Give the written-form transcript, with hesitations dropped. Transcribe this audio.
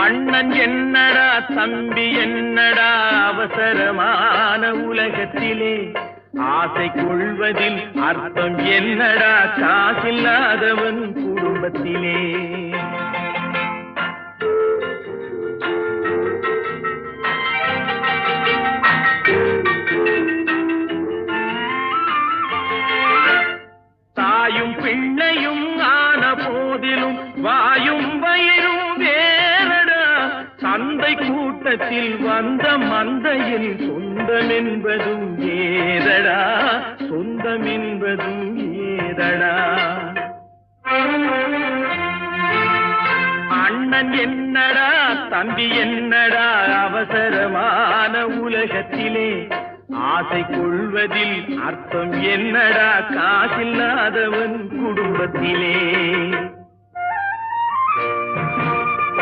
அண்ணன் என்னடா தம்பி என்னடா அவசரமான உலகத்திலே ஆசை கொள்வதில் அர்த்தம் என்னடா காசில்லாதவன் குடும்பத்திலே. தாயும் பிள்ளையும் ஆன போதிலும் வாயும் வயிறும் வேறடா. சந்தை கூட்டத்தில் வந்த மந்தையின் சொந்தம் என்பதும் ஏதடா, சொந்தம் என்பதும் ஏதடா. அண்ணன் என்னடா தம்பி என்னடா அவசரமான உலகத்திலே ஆசை கொள்வதில் அர்த்தம் என்னடா காசில்லாதவன் குடும்பத்திலே.